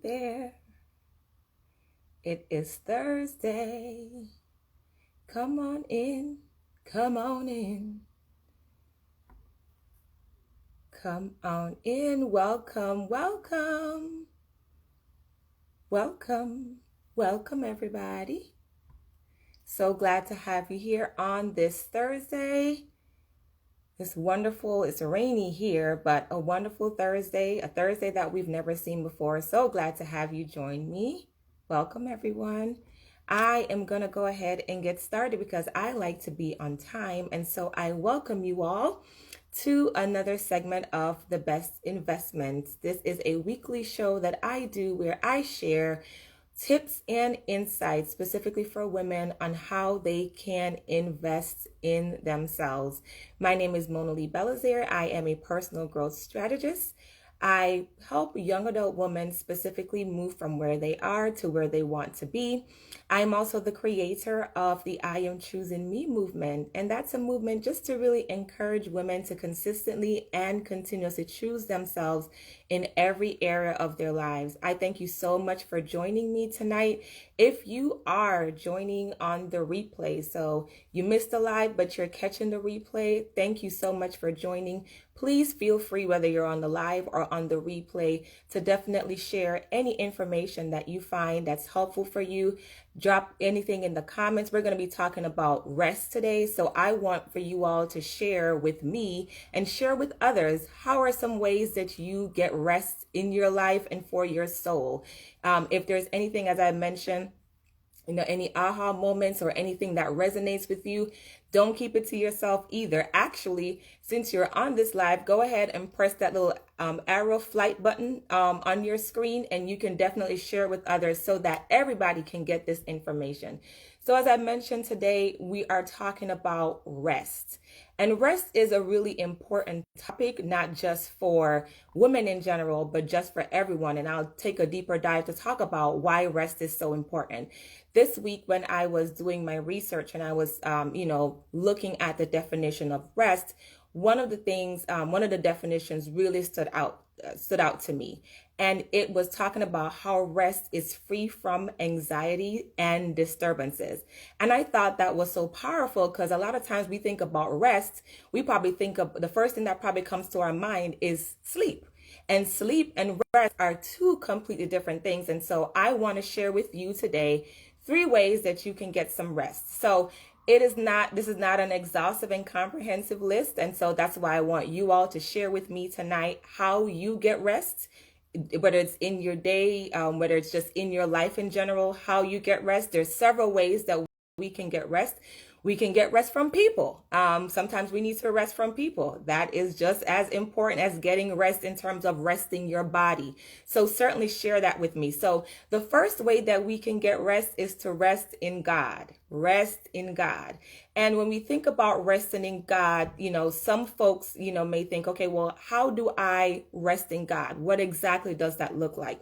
there. It is Thursday. Come on in, come on in. Come on in, welcome, welcome. Welcome everybody. So glad to have you here on this Thursday. It's wonderful, it's rainy here, but a wonderful Thursday, a Thursday that we've never seen before. So glad to have you join me. Welcome everyone. I am going to go ahead and get started because I like to be on time. And so I welcome you all to another segment of The Best Investments. This is a weekly show that I do where I share tips and insights specifically for women on how they can invest in themselves. My name is Mona-Lee Belizaire. I am a personal growth strategist. I help young adult women specifically move from where they are to where they want to be. I'm also the creator of the I Am Choosing Me movement, and that's a movement just to really encourage women to consistently and continuously choose themselves in every area of their lives. I thank you so much for joining me tonight. If you are joining on the replay, so you missed the live, but you're catching the replay, thank you so much for joining. Please feel free, whether you're on the live or on the replay, to definitely share any information that you find that's helpful for you. Drop anything in the comments. We're going to be talking about rest today. So I want for you all to share with me and share with others, how are some ways that you get rest in your life and for your soul? If there's anything, as I mentioned, any aha moments or anything that resonates with you, don't keep it to yourself either. Actually, since you're on this live, go ahead and press that little arrow flight button on your screen, and you can definitely share it with others so that everybody can get this information. So as I mentioned today, we are talking about rest. And rest is a really important topic, not just for women in general, but just for everyone. And I'll take a deeper dive to talk about why rest is so important. This week, when I was doing my research and I was, looking at the definition of rest, one of the definitions really stood out to me. And it was talking about how rest is free from anxiety and disturbances. And I thought that was so powerful because a lot of times we think about rest, we probably think of the first thing that probably comes to our mind is sleep. And sleep and rest are two completely different things. And so I want to share with you today 3 ways that you can get some rest. So this is not an exhaustive and comprehensive list. And so that's why I want you all to share with me tonight how you get rest, whether it's in your day, whether it's just in your life in general, how you get rest. There's several ways that we can get rest. We can get rest from people. Sometimes we need to rest from people. That is just as important as getting rest in terms of resting your body. So certainly share that with me. So the first way that we can get rest is to rest in God. Rest in God. And when we think about resting in God, some folks, may think, okay, well, how do I rest in God? What exactly does that look like?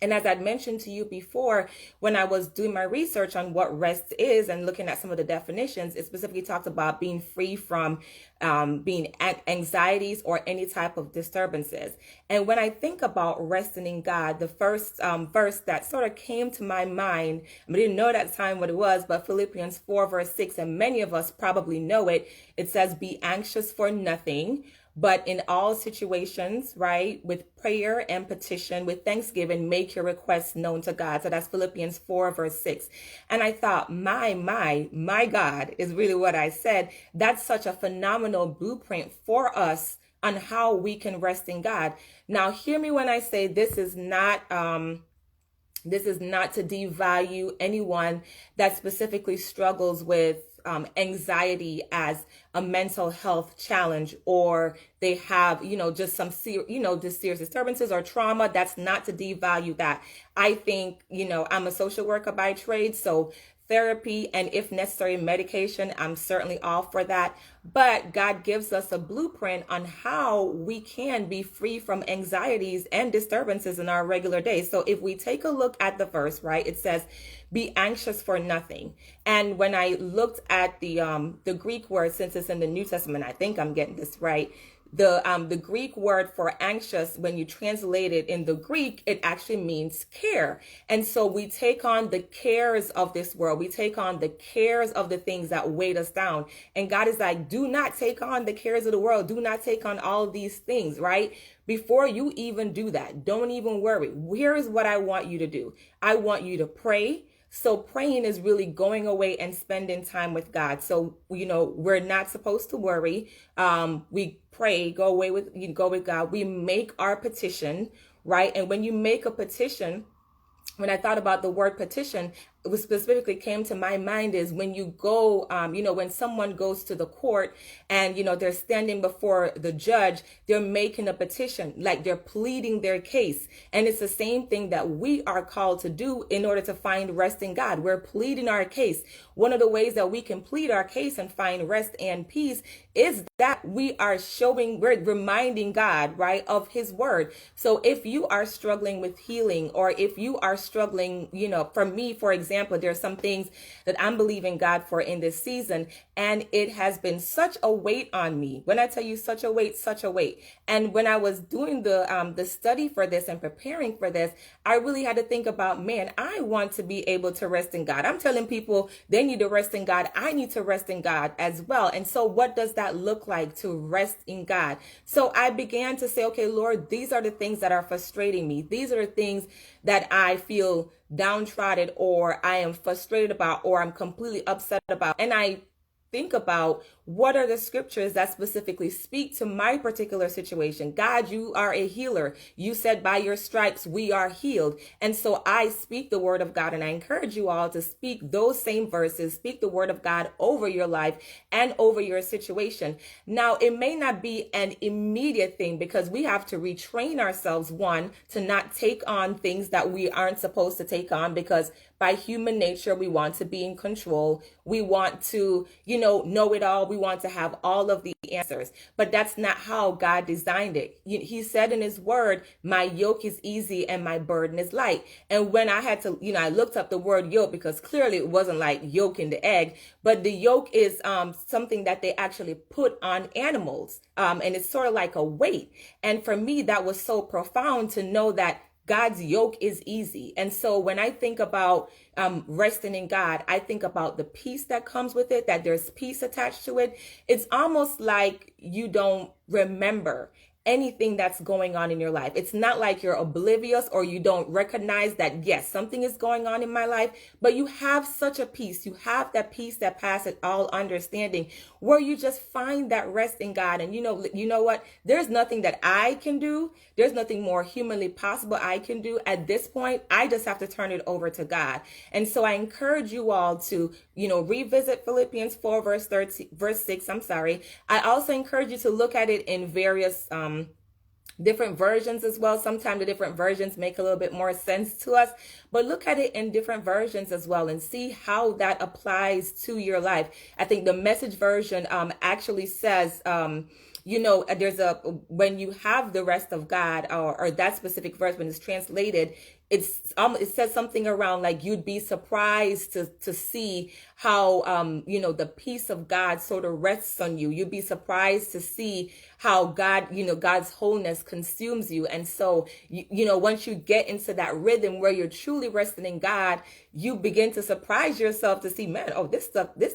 And as I'd mentioned to you before, when I was doing my research on what rest is and looking at some of the definitions, it specifically talks about being free from being anxieties or any type of disturbances. And when I think about resting in God, the first verse that sort of came to my mind, I didn't know at the time what it was, but Philippians 4 verse 6, and many of us probably know it. It says, be anxious for nothing, but in all situations, right, with prayer and petition, with thanksgiving, make your requests known to God. So that's Philippians 4 verse 6. And I thought, my God is really what I said. That's such a phenomenal blueprint for us on how we can rest in God. Now, hear me when I say this is not to devalue anyone that specifically struggles with anxiety as a mental health challenge, or they have, just some just serious disturbances or trauma. That's not to devalue that. I think, I'm a social worker by trade, so therapy and, if necessary, medication, I'm certainly all for that. But God gives us a blueprint on how we can be free from anxieties and disturbances in our regular day. So if we take a look at the verse, right, it says, be anxious for nothing. And when I looked at the Greek word, since it's in the New Testament, I think I'm getting this right, the Greek word for anxious, when you translate it in the Greek, it actually means care. And so we take on the cares of this world. We take on the cares of the things that weight us down. And God is like, do not take on the cares of the world. Do not take on all of these things, right? Before you even do that, don't even worry. Here is what I want you to do. I want you to pray. So praying is really going away and spending time with God. So, we're not supposed to worry. We pray, go with God. We make our petition, right? And when you make a petition, when I thought about the word petition, what specifically came to my mind is when you go, when someone goes to the court and, they're standing before the judge, they're making a petition, like they're pleading their case. And it's the same thing that we are called to do in order to find rest in God. We're pleading our case. One of the ways that we can plead our case and find rest and peace is that we're reminding God, right, of his word. So if you are struggling with healing, or if you are struggling, for me, for example, there's some things that I'm believing God for in this season, and it has been such a weight on me. When I tell you such a weight. And when I was doing the study for this and preparing for this, I really had to think about, man, I want to be able to rest in God. I'm telling people they need to rest in God. I need to rest in God as well. And so what does that look like to rest in God? So I began to say, okay, Lord, these are the things that are frustrating me. These are the things that I feel downtrodden, or I am frustrated about, or I'm completely upset about. And I think about, what are the scriptures that specifically speak to my particular situation? God, you are a healer. You said by your stripes we are healed. And so I speak the word of God, and I encourage you all to speak those same verses, speak the word of God over your life and over your situation. Now, it may not be an immediate thing, because we have to retrain ourselves, one, to not take on things that we aren't supposed to take on, because by human nature, we want to be in control. We want to, know it all. We want to have all of the answers, but that's not how God designed it. He said in his word, my yoke is easy and my burden is light. And when I had to, I looked up the word yoke, because clearly it wasn't like yolk in the egg, but the yoke is something that they actually put on animals. And it's sort of like a weight. And for me, that was so profound to know that God's yoke is easy. And so when I think about resting in God, I think about the peace that comes with it, that there's peace attached to it. It's almost like you don't remember anything that's going on in your life. It's not like you're oblivious, or you don't recognize that, yes, something is going on in my life, but you have such a peace. You have that peace that passes all understanding, where you just find that rest in God. And you know what? There's nothing that I can do. There's nothing more humanly possible I can do at this point. I just have to turn it over to God. And so I encourage you all to, revisit Philippians 4 verse 6. I also encourage you to look at it in various different versions as well. Sometimes the different versions make a little bit more sense to us, but look at it in different versions as well and see how that applies to your life. I think the Message version actually says, when you have the rest of God, or that specific verse, when it's translated, it says something around like, you'd be surprised to see how the peace of God sort of rests on you. You'd be surprised to see how God, God's wholeness consumes you. And so once you get into that rhythm where you're truly resting in God, you begin to surprise yourself to see, man, this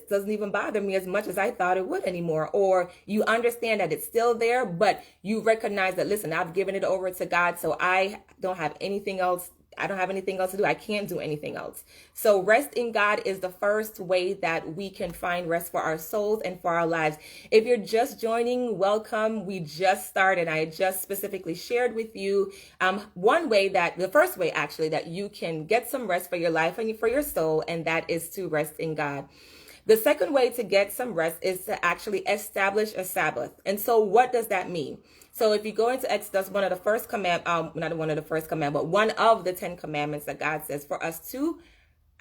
doesn't even bother me as much as I thought it would anymore. Or you understand that it's still there, but you recognize that, listen, I've given it over to God, so I don't have anything else. I don't have anything else to do. I can't do anything else. So rest in God is the first way that we can find rest for our souls and for our lives. If you're just joining, welcome. We just started. I just specifically shared with you the first way actually, that you can get some rest for your life and for your soul, and that is to rest in God. The second way to get some rest is to actually establish a Sabbath. And so what does that mean? So if you go into Exodus, one of the 10 commandments that God says for us to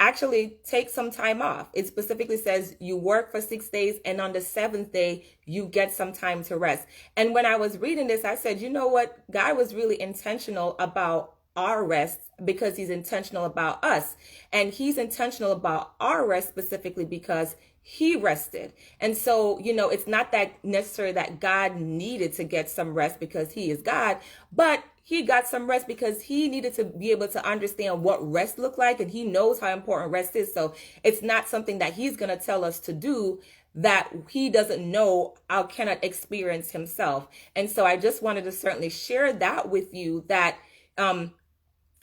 actually take some time off. It specifically says you work for 6 days, and on the seventh day, you get some time to rest. And when I was reading this, I said, you know what? God was really intentional about our rest because he's intentional about us. And he's intentional about our rest specifically because he rested. And so, it's not that necessarily that God needed to get some rest because he is God, but he got some rest because he needed to be able to understand what rest looked like, and he knows how important rest is. So it's not something that he's going to tell us to do that he doesn't know or cannot experience himself. And so I just wanted to certainly share that with you, that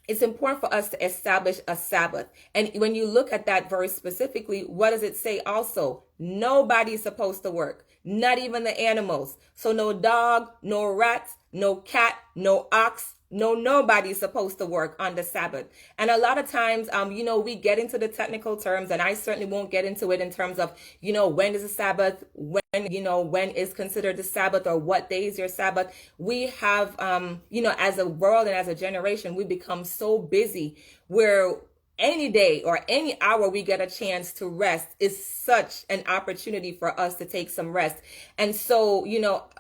it's important for us to establish a Sabbath. And when you look at that verse specifically, what does it say also? Nobody's supposed to work, not even the animals. So no dog, no rat, no cat, no ox, nobody's supposed to work on the Sabbath. And a lot of times, we get into the technical terms, and I certainly won't get into it in terms of, when is the Sabbath, when is considered the Sabbath, or what day is your Sabbath. We have, as a world and as a generation, we become so busy where any day or any hour we get a chance to rest is such an opportunity for us to take some rest. And so,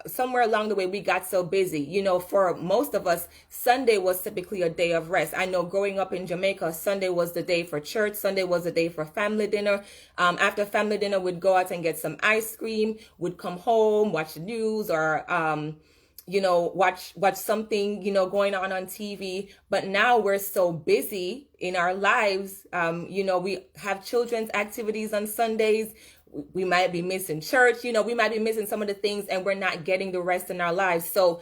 somewhere along the way, we got so busy. For most of us, Sunday was typically a day of rest. I know growing up in Jamaica, Sunday was the day for church. Sunday was the day for family dinner. After family dinner, we'd go out and get some ice cream, would come home, watch the news, or watch something, going on TV. But now we're so busy in our lives. We have children's activities on Sundays. We might be missing church, we might be missing some of the things, and we're not getting the rest in our lives. So,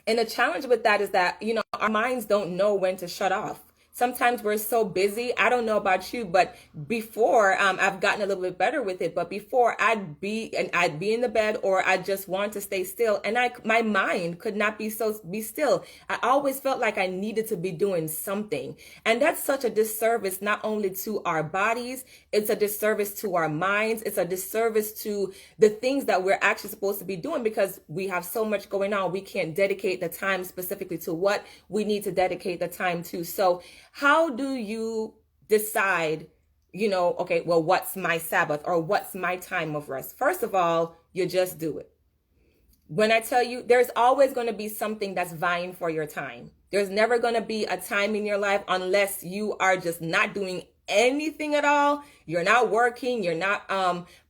and the challenge with that is that, our minds don't know when to shut off. Sometimes we're so busy. I don't know about you, but before, I've gotten a little bit better with it. But before, I'd be in the bed, or I just want to stay still, and my mind could not be still. I always felt like I needed to be doing something, and that's such a disservice not only to our bodies, it's a disservice to our minds, it's a disservice to the things that we're actually supposed to be doing, because we have so much going on. We can't dedicate the time specifically to what we need to dedicate the time to. So how do you decide, okay, well, what's my Sabbath, or what's my time of rest? First of all, you just do it. When I tell you, there's always going to be something that's vying for your time. There's never going to be a time in your life unless you are just not doing anything at all. You're not working. You're not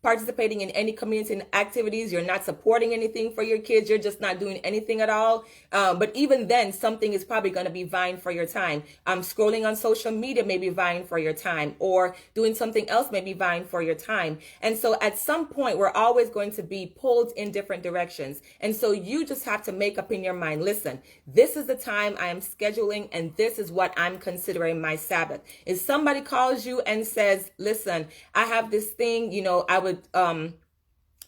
participating in any community activities. You're not supporting anything for your kids. You're just not doing anything at all. But even then, something is probably going to be vying for your time. Scrolling on social media may be vying for your time, or doing something else may be vying for your time. And so at some point, we're always going to be pulled in different directions. And so you just have to make up in your mind, listen, this is the time I am scheduling, and this is what I'm considering my Sabbath. If somebody calls you and says, listen, I have this thing, I would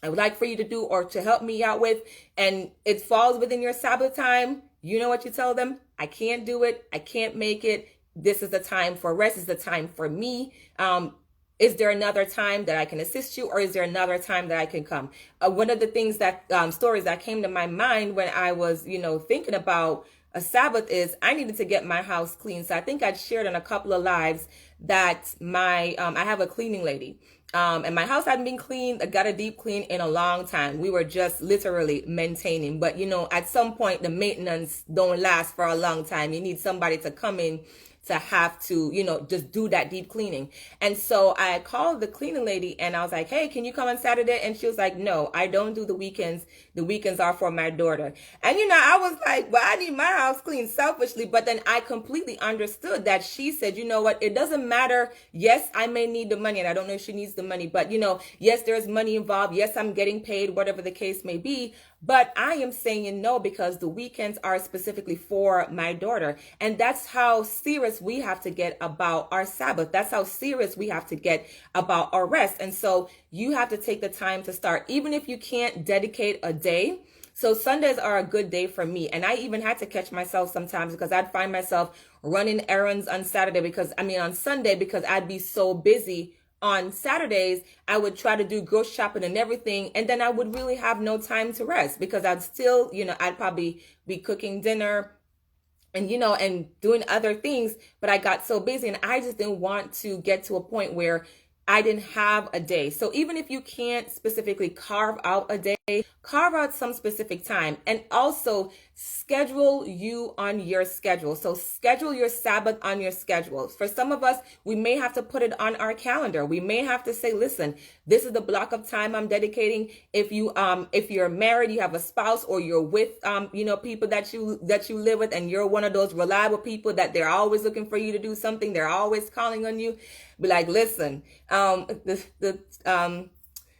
like for you to do, or to help me out with, and it falls within your Sabbath time, you know what you tell them? I can't do it. I can't make it. This is the time for rest. This is the time for me. Is there another time that I can assist you, or is there another time that I can come? One of the things that stories that came to my mind when I was, thinking about a Sabbath is I needed to get my house clean. So I think I'd shared on a couple of lives that I have a cleaning lady. And my house hadn't been cleaned. I got a deep clean in a long time. We were just literally maintaining. But, at some point, the maintenance don't last for a long time. You need somebody to come in to have to, just do that deep cleaning. And so I called the cleaning lady and I was like, hey, can you come on Saturday? And she was like, no, I don't do the weekends. The weekends are for my daughter. And, I was like, well, I need my house clean selfishly. But then I completely understood that she said, you know what? It doesn't matter. Yes, I may need the money, and I don't know if she needs the money, but, yes, there's money involved. Yes, I'm getting paid, whatever the case may be. But I am saying no, because the weekends are specifically for my daughter. And that's how serious we have to get about our Sabbath. That's how serious we have to get about our rest. And so you have to take the time to start, even if you can't dedicate a day. So Sundays are a good day for me. And I even had to catch myself sometimes, because I'd find myself running errands on Sunday because I'd be so busy. On Saturdays, I would try to do grocery shopping and everything, and then I would really have no time to rest, because I'd still, I'd probably be cooking dinner and, and doing other things, but I got so busy, and I just didn't want to get to a point where I didn't have a day. So even if you can't specifically carve out a day, carve out some specific time, and also schedule you on your schedule. So schedule your Sabbath on your schedule. For some of us, we may have to put it on our calendar. We may have to say, listen, this is the block of time I'm dedicating. If you're married, you have a spouse, or you're with people that you live with, and you're one of those reliable people that they're always looking for you to do something, they're always calling on you, be like, listen,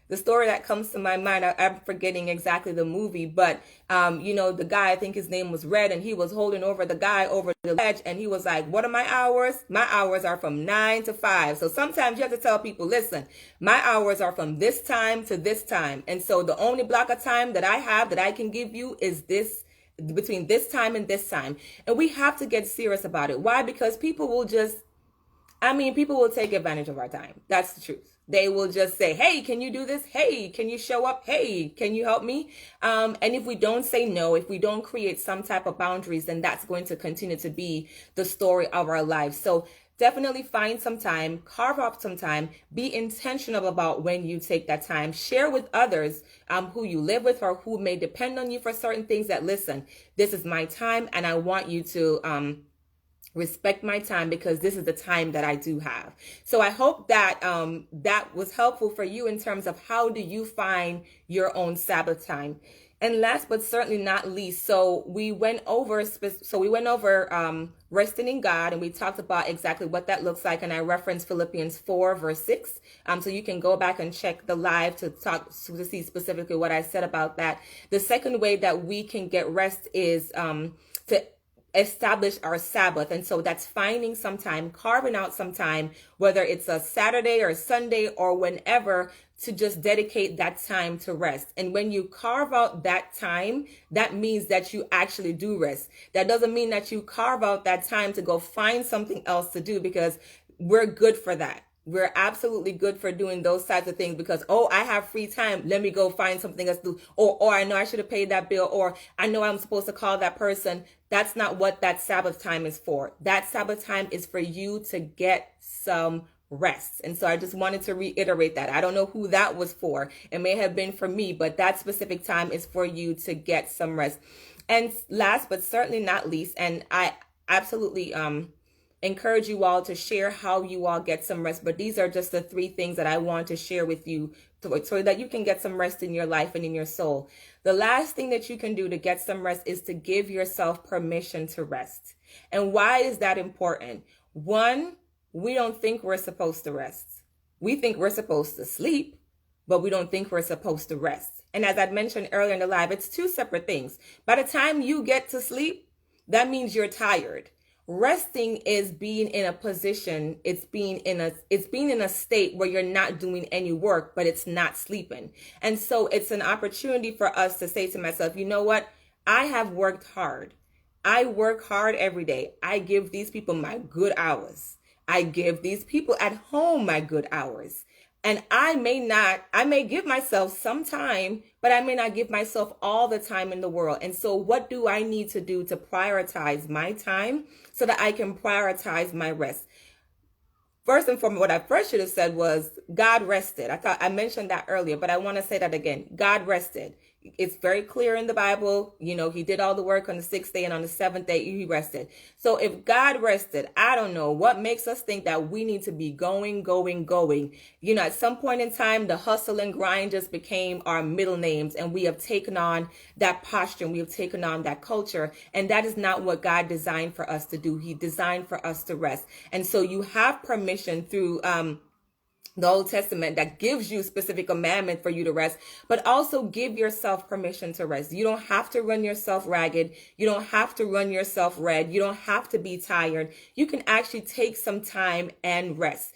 the story that comes to my mind, I'm forgetting exactly the movie, but the guy, I think his name was Red, and he was holding over the guy over the ledge, and he was like, what are my hours? My hours are from 9 to 5. So sometimes you have to tell people, listen, my hours are from this time to this time. And so the only block of time that I have that I can give you is this, between this time and this time. And we have to get serious about it. Why? Because people will take advantage of our time. That's the truth. They will just say, hey, can you do this? Hey, can you show up? Hey, can you help me? And if we don't say no, if we don't create some type of boundaries, then that's going to continue to be the story of our lives. So definitely find some time, carve out some time, be intentional about when you take that time. Share with others who you live with or who may depend on you for certain things, that, listen, this is my time, and I want you to respect my time, because this is the time that I do have. So I hope that that was helpful for you in terms of how do you find your own Sabbath time. And last but certainly not least, so we went over resting in God, and we talked about exactly what that looks like, and I referenced Philippians 4 verse 6. So you can go back and check the live to see specifically what I said about that. The second way that we can get rest is to establish our Sabbath. And so that's finding some time, carving out some time, whether it's a Saturday or Sunday or whenever, to just dedicate that time to rest. And when you carve out that time, that means that you actually do rest. That doesn't mean that you carve out that time to go find something else to do, because we're good for that. We're absolutely good for doing those types of things, because, oh, I have free time, let me go find something else to do. Or I know I should have paid that bill, or I know I'm supposed to call that person. That's not what that Sabbath time is for. That Sabbath time is for you to get some rest. And so I just wanted to reiterate that. I don't know who that was for. It may have been for me, but that specific time is for you to get some rest. And last but certainly not least, and I absolutely encourage you all to share how you all get some rest, but these are just the 3 things that I want to share with you so that you can get some rest in your life and in your soul. The last thing that you can do to get some rest is to give yourself permission to rest. And why is that important? 1, we don't think we're supposed to rest. We think we're supposed to sleep, but we don't think we're supposed to rest. And as I mentioned earlier in the live, it's 2 separate things. By the time you get to sleep, that means you're tired. Resting is being in a position, it's being in a state where you're not doing any work, but it's not sleeping. And so it's an opportunity for us to say to myself, you know what? I have worked hard. I work hard every day. I give these people my good hours. I give these people at home my good hours. And I may give myself some time, but I may not give myself all the time in the world. And so what do I need to do to prioritize my time so that I can prioritize my rest? First and foremost, what I first should have said was God rested. I mentioned that earlier, but I want to say that again. God rested. It's very clear in the Bible, he did all the work on the 6th day, and on the 7th day he rested. So if God rested, I don't know what makes us think that we need to be going. At some point in time, the hustle and grind just became our middle names, and we have taken on that posture, and we have taken on that culture. And that is not what God designed for us to do. He designed for us to rest. And so you have permission through the Old Testament that gives you specific commandment for you to rest, but also give yourself permission to rest. You don't have to run yourself ragged. You don't have to run yourself red. You don't have to be tired. You can actually take some time and rest.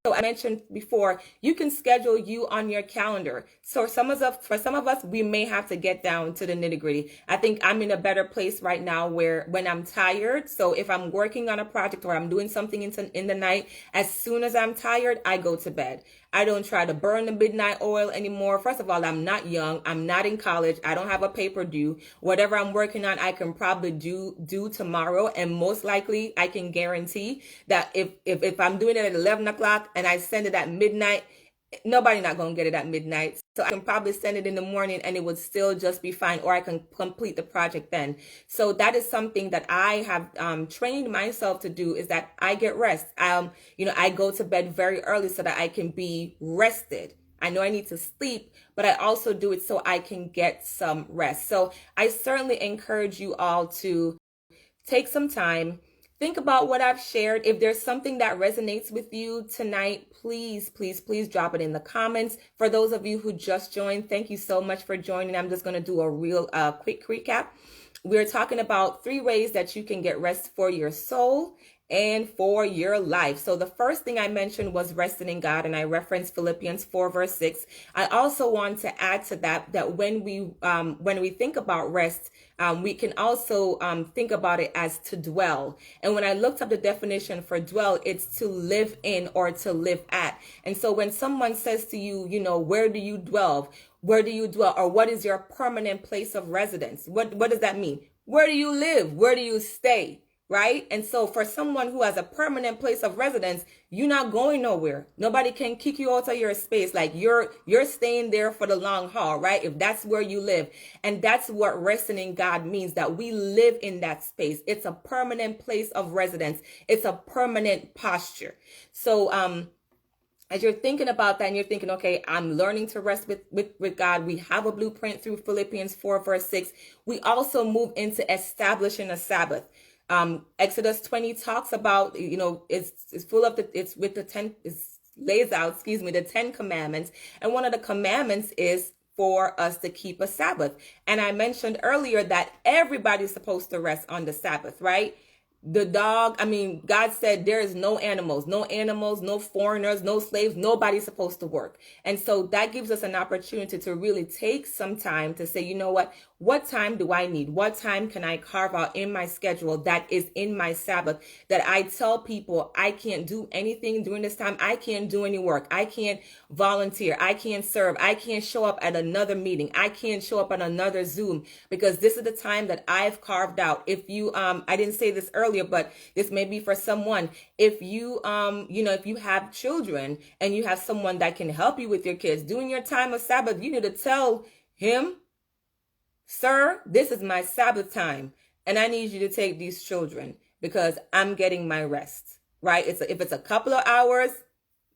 So I mentioned before, you can schedule you on your calendar. So for some of us, we may have to get down to the nitty gritty. I think I'm in a better place right now where when I'm tired, so if I'm working on a project or I'm doing something in the night, as soon as I'm tired, I go to bed. I don't try to burn the midnight oil anymore. First of all, I'm not young. I'm not in college. I don't have a paper due. Whatever I'm working on, I can probably do tomorrow. And most likely I can guarantee that if I'm doing it at 11 o'clock and I send it at midnight, nobody not going to get it at midnight. So I can probably send it in the morning and it would still just be fine, or I can complete the project then. So that is something that I have trained myself to do, is that I get rest. I go to bed very early so that I can be rested. I know I need to sleep, but I also do it so I can get some rest. So I certainly encourage you all to take some time, think about what I've shared. If there's something that resonates with you tonight, please, please, please drop it in the comments. For those of you who just joined, thank you so much for joining. I'm just going to do a real quick recap. We're talking about 3 ways that you can get rest for your soul and for your life. So the first thing I mentioned was resting in God, and I referenced Philippians 4 verse 6. I also want to add to that when we think about rest, we can also think about it as to dwell. And when I looked up the definition for dwell, it's to live in or to live at. And so when someone says to you, where do you dwell? Where do you dwell? Or what is your permanent place of residence? What does that mean? Where do you live? Where do you stay? Right? And so for someone who has a permanent place of residence, you're not going nowhere. Nobody can kick you out of your space. Like you're staying there for the long haul, right? If that's where you live. And that's what resting in God means, that we live in that space. It's a permanent place of residence. It's a permanent posture. So, as you're thinking about that and you're thinking, okay, I'm learning to rest with God. We have a blueprint through Philippians 4 verse 6. We also move into establishing a Sabbath. Exodus 20 talks about, it's full of it's with the 10, it lays out, the 10 commandments. And one of the commandments is for us to keep a Sabbath. And I mentioned earlier that everybody's supposed to rest on the Sabbath, right? The dog, God said there is no animals, no foreigners, no slaves, nobody's supposed to work. And so that gives us an opportunity to really take some time to say, you know what time do I need? What time can I carve out in my schedule that is in my Sabbath, that I tell people I can't do anything during this time. I can't do any work. I can't volunteer. I can't serve. I can't show up at another meeting. I can't show up on another Zoom, because this is the time that I've carved out. If you, I didn't say this earlier, but this may be for someone. If you, if you have children and you have someone that can help you with your kids during your time of Sabbath, you need to tell him, sir, this is my Sabbath time, and I need you to take these children because I'm getting my rest, right? If it's a couple of hours,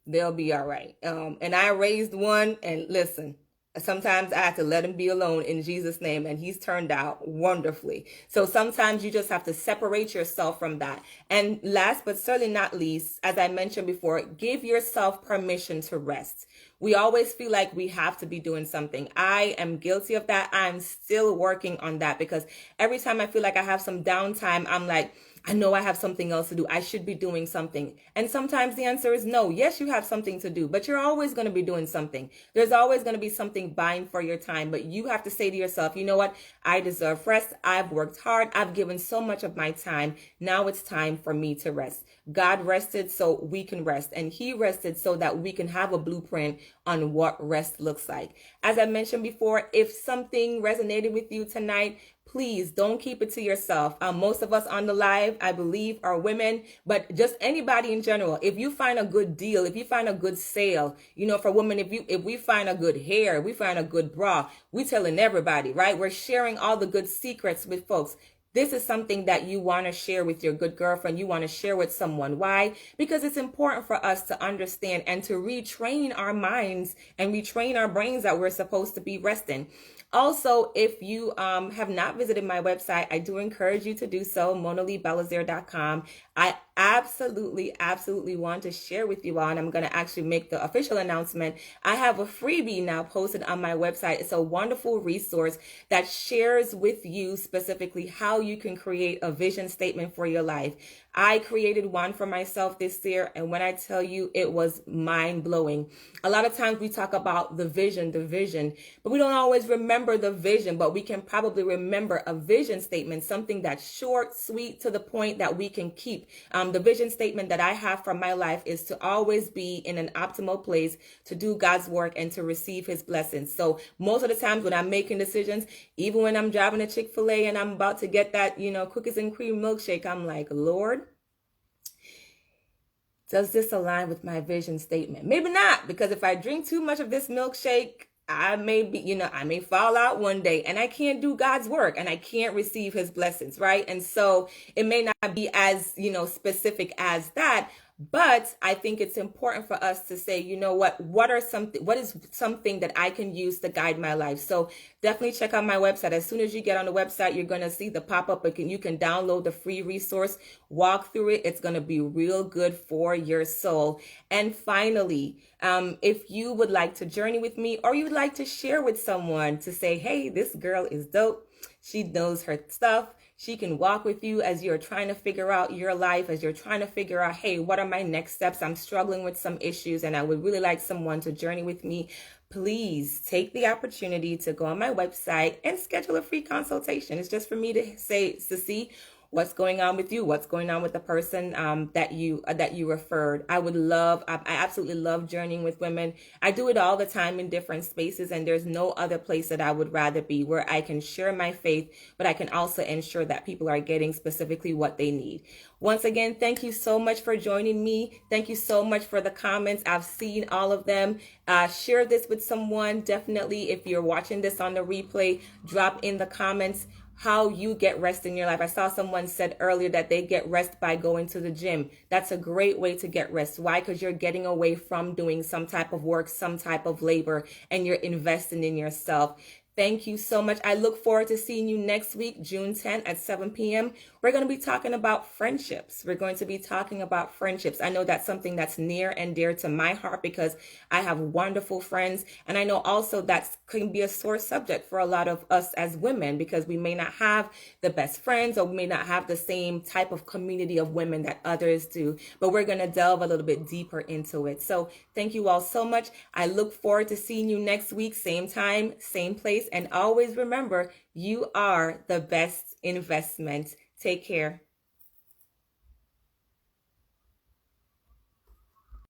they'll be all right. And I raised one, and listen, sometimes I have to let him be alone in Jesus' name, and he's turned out wonderfully. So sometimes you just have to separate yourself from that. And last but certainly not least, as I mentioned before, give yourself permission to rest. We always feel like we have to be doing something. I am guilty of that. I'm still working on that, because every time I feel like I have some downtime, I'm like, I know I have something else to do. I should be doing something. And sometimes the answer is no. Yes, you have something to do, but you're always going to be doing something. There's always going to be something vying for your time, but you have to say to yourself, you know what? I deserve rest. I've worked hard. I've given so much of my time. Now it's time for me to rest. God rested so we can rest, and he rested so that we can have a blueprint on what rest looks like. As I mentioned before, if something resonated with you tonight, please don't keep it to yourself. Most of us on the live, I believe, are women, but just anybody in general. If you find a good deal, if you find a good sale, for women, if we find a good hair, if we find a good bra, we telling everybody, right? We're sharing all the good secrets with folks. This is something that you want to share with your good girlfriend. You want to share with someone. Why? Because it's important for us to understand and to retrain our minds and retrain our brains that we're supposed to be resting. Also, if you have not visited my website, I do encourage you to do so, Mona-Lee Belizaire.com. I absolutely want to share with you all, and I'm going to actually make the official announcement. I have a freebie now posted on my website. It's a wonderful resource that shares with you specifically how you can create a vision statement for your life. I created one for myself this year, and when I tell you, it was mind-blowing. A lot of times we talk about the vision, but we don't always remember the vision, but we can probably remember a vision statement, something that's short, sweet, to the point that we can keep. The vision statement that I have for my life is to always be in an optimal place to do God's work and to receive his blessings. So most of the times when I'm making decisions, even when I'm driving to Chick-fil-A and I'm about to get that, cookies and cream milkshake, I'm like, Lord, does this align with my vision statement? Maybe not, because if I drink too much of this milkshake, I may be, I may fall out one day and I can't do God's work and I can't receive his blessings, right? And so it may not be as, specific as that. But I think it's important for us to say, what is something that I can use to guide my life? So definitely check out my website. As soon as you get on the website, you're going to see the pop-up. You can download the free resource, walk through it. It's going to be real good for your soul. And finally, if you would like to journey with me, or you would like to share with someone to say, hey, this girl is dope. She knows her stuff. She can walk with you as you're trying to figure out your life, as you're trying to figure out, hey, what are my next steps? I'm struggling with some issues and I would really like someone to journey with me. Please take the opportunity to go on my website and schedule a free consultation. It's just for me to see what's going on with you, what's going on with the person that you referred. I absolutely love journeying with women. I do it all the time in different spaces, and there's no other place that I would rather be, where I can share my faith, but I can also ensure that people are getting specifically what they need. Once again, thank you so much for joining me. Thank you so much for the comments. I've seen all of them. Share this with someone. Definitely, if you're watching this on the replay, drop in the comments how you get rest in your life. I saw someone said earlier that they get rest by going to the gym. That's a great way to get rest. Why? Because you're getting away from doing some type of work, some type of labor, and you're investing in yourself. Thank you so much. I look forward to seeing you next week, June 10th at 7 p.m. We're going to be talking about friendships. I know that's something that's near and dear to my heart because I have wonderful friends. And I know also that can be a sore subject for a lot of us as women, because we may not have the best friends, or we may not have the same type of community of women that others do. But we're going to delve a little bit deeper into it. So thank you all so much. I look forward to seeing you next week, same time, same place. And always remember, you are the best investment. Take care.